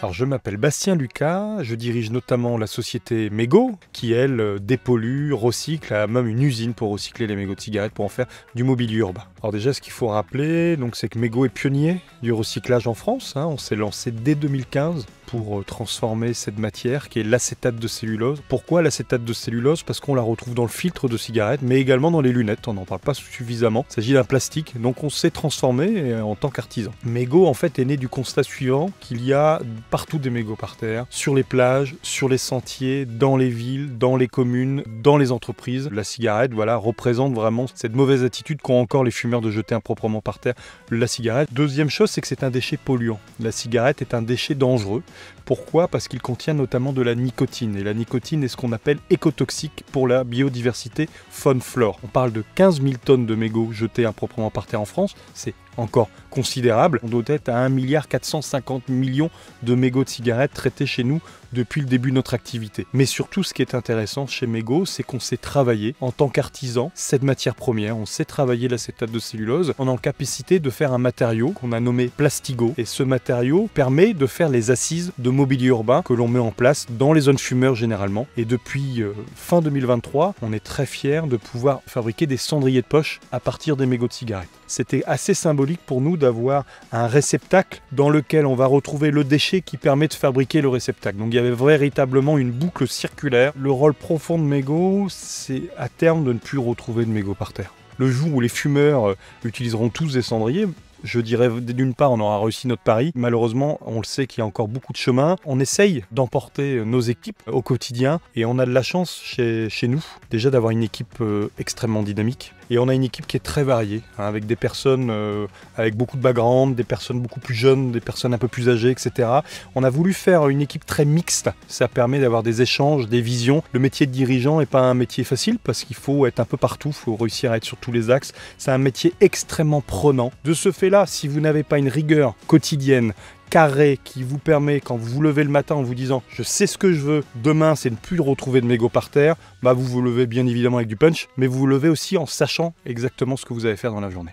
Alors, je m'appelle Bastien Lucas, je dirige notamment la société Mégot, qui elle dépollue, recycle, a même une usine pour recycler les mégots de cigarettes pour en faire du mobilier urbain. Alors déjà, ce qu'il faut rappeler, c'est que Mégot est pionnier du recyclage en France. On s'est lancé dès 2015 pour transformer cette matière qui est l'acétate de cellulose. Pourquoi l'acétate de cellulose? Parce qu'on la retrouve dans le filtre de cigarette, mais également dans les lunettes. On n'en parle pas suffisamment. Il s'agit d'un plastique, donc on s'est transformé en tant qu'artisan. Mégot en fait est né du constat suivant, qu'il y a partout des mégots par terre, sur les plages, sur les sentiers, dans les villes, dans les communes, dans les entreprises. La cigarette, représente vraiment cette mauvaise attitude qu'ont encore les fumeurs de jeter improprement par terre la cigarette. Deuxième chose, c'est que c'est un déchet polluant. La cigarette est un déchet dangereux. Pourquoi? Parce qu'il contient notamment de la nicotine. Et la nicotine est ce qu'on appelle écotoxique pour la biodiversité faune-flore. On parle de 15 000 tonnes de mégots jetés improprement par terre en France. C'est encore considérable. On doit être à 1,450 milliard de mégots de cigarettes traités chez nous depuis le début de notre activité. Mais surtout, ce qui est intéressant chez Mégot, c'est qu'on sait travailler en tant qu'artisan cette matière première. On sait travailler l'acétate de cellulose. On a en capacité de faire un matériau qu'on a nommé Plastigo. Et ce matériau permet de faire les assises de mobilier urbain que l'on met en place dans les zones fumeurs généralement. Et depuis fin 2023, on est très fiers de pouvoir fabriquer des cendriers de poche à partir des mégots de cigarettes. C'était assez symbolique pour nous d'avoir un réceptacle dans lequel on va retrouver le déchet qui permet de fabriquer le réceptacle. Donc il y avait véritablement une boucle circulaire. Le rôle profond de Mégot, c'est à terme de ne plus retrouver de mégots par terre. Le jour où les fumeurs utiliseront tous des cendriers, je dirais d'une part on aura réussi notre pari. Malheureusement, on le sait qu'il y a encore beaucoup de chemin. On essaye d'emporter nos équipes au quotidien et on a de la chance chez nous déjà d'avoir une équipe extrêmement dynamique. Et on a une équipe qui est très variée, avec des personnes avec beaucoup de background, des personnes beaucoup plus jeunes, des personnes un peu plus âgées, etc. On a voulu faire une équipe très mixte. Ça permet d'avoir des échanges, des visions. Le métier de dirigeant n'est pas un métier facile parce qu'il faut être un peu partout, il faut réussir à être sur tous les axes. C'est un métier extrêmement prenant. De ce fait-là, si vous n'avez pas une rigueur quotidienne, carré, qui vous permet, quand vous vous levez le matin en vous disant « je sais ce que je veux, demain c'est ne plus retrouver de mégots par terre », vous vous levez bien évidemment avec du punch, mais vous vous levez aussi en sachant exactement ce que vous allez faire dans la journée.